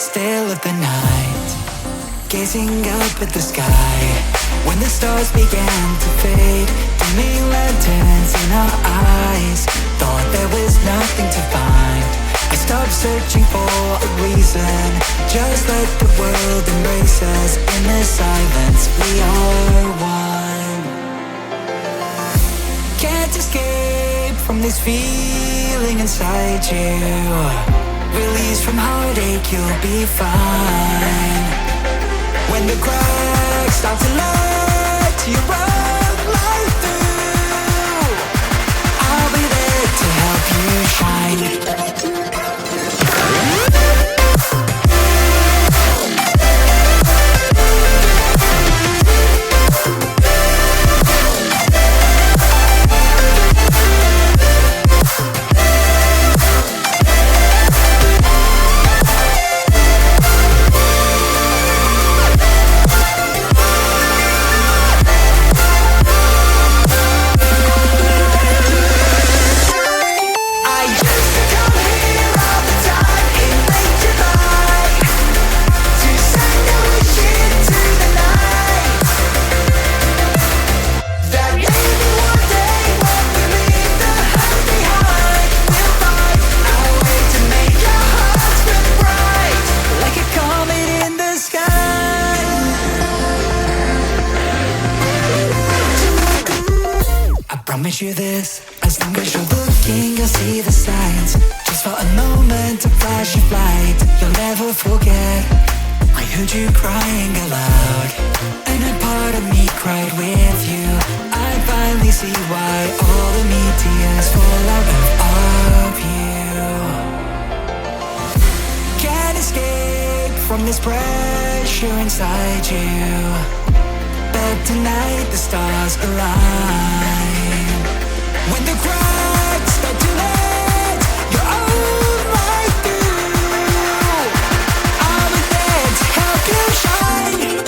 still of the night, gazing up at the sky. When the stars began to fade, dimming lanterns in our eyes, thought there was nothing to find. I stopped searching for a reason, just let the world embrace us. In the silence we are one. Can't escape from this feeling inside you. Release from heartache, you'll be fine. When the cracks start to let you run right through, I'll be there to help you shine. Promise you this, as long as you're looking, you'll see the signs. Just for a moment, a flash of light, you'll never forget. I heard you crying aloud, and a part of me cried with you. I finally see why all the meteors fall out of you. Can't escape from this pressure inside you, but tonight the stars align. When the cracks start to let your own light through, I'll be there to help you shine.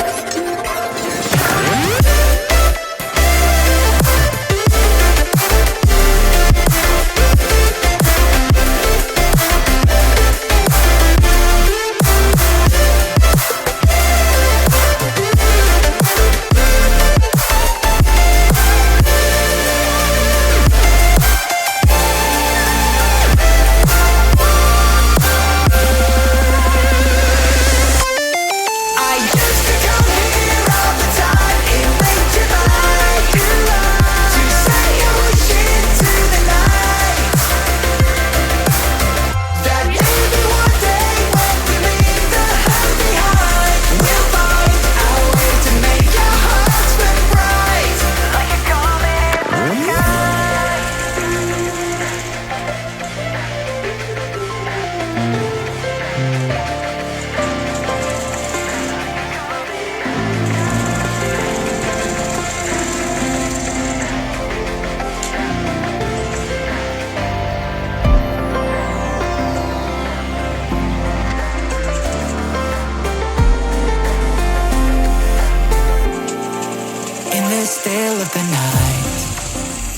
Still of the night,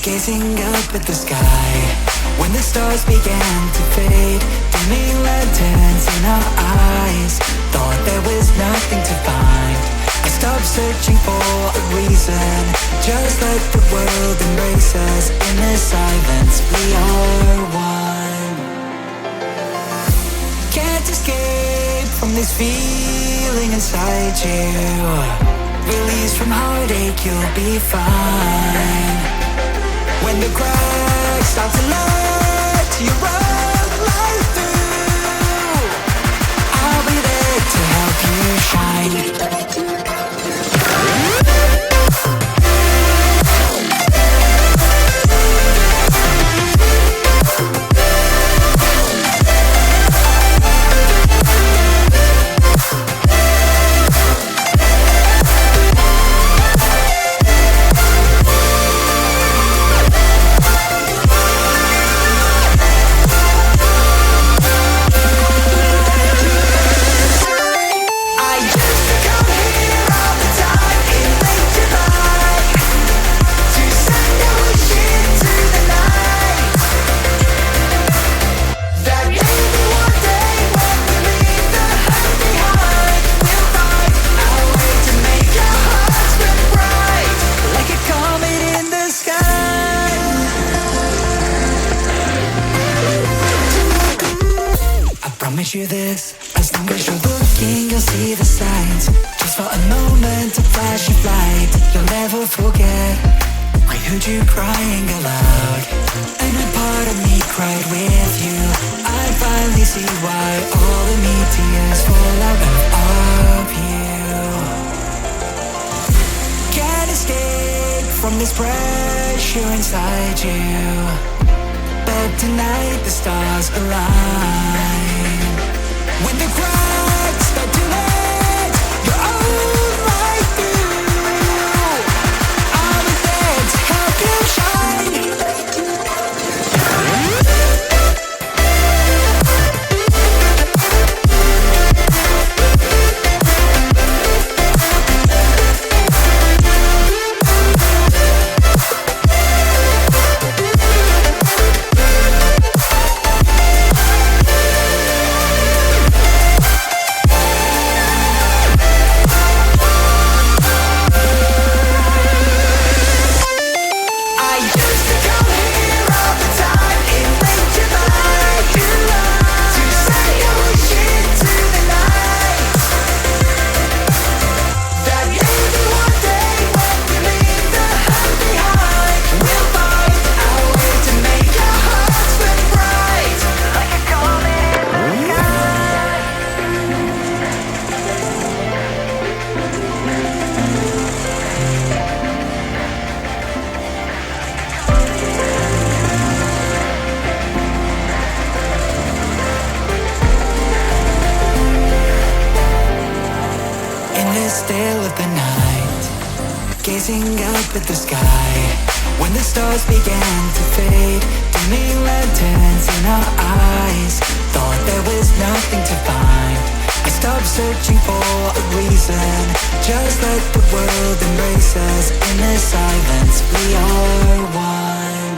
gazing up at the sky. When the stars began to fade, dimming lanterns in our eyes, thought there was nothing to find. I stopped searching for a reason, just let the world embrace us. In the silence we are one. Can't escape from this feeling inside you. Release from heartache, you'll be fine. When the cracks start to let you run right through, I'll be there to help you shine. promise you this. As long as you're looking, you'll see the signs. Just for a moment, a flash of light. You'll never forget, I heard you crying aloud, and a part of me cried with you. I finally see why all of me tears fall out of you. Can't escape from this pressure inside you, but tonight the stars align. When the cracks start to let your own light through, I'll be there to help you shine. Still of the night, gazing up at the sky. When the stars began to fade, dimming lanterns in our eyes. Thought there was nothing to find. I stopped searching for a reason. Just let the world embrace us. In the silence, we are one.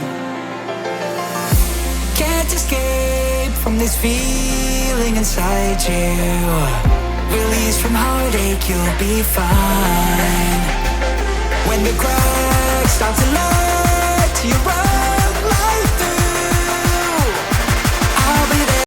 Can't escape from this feeling inside you. Release from heartache, you'll be fine. When the cracks start to let you run,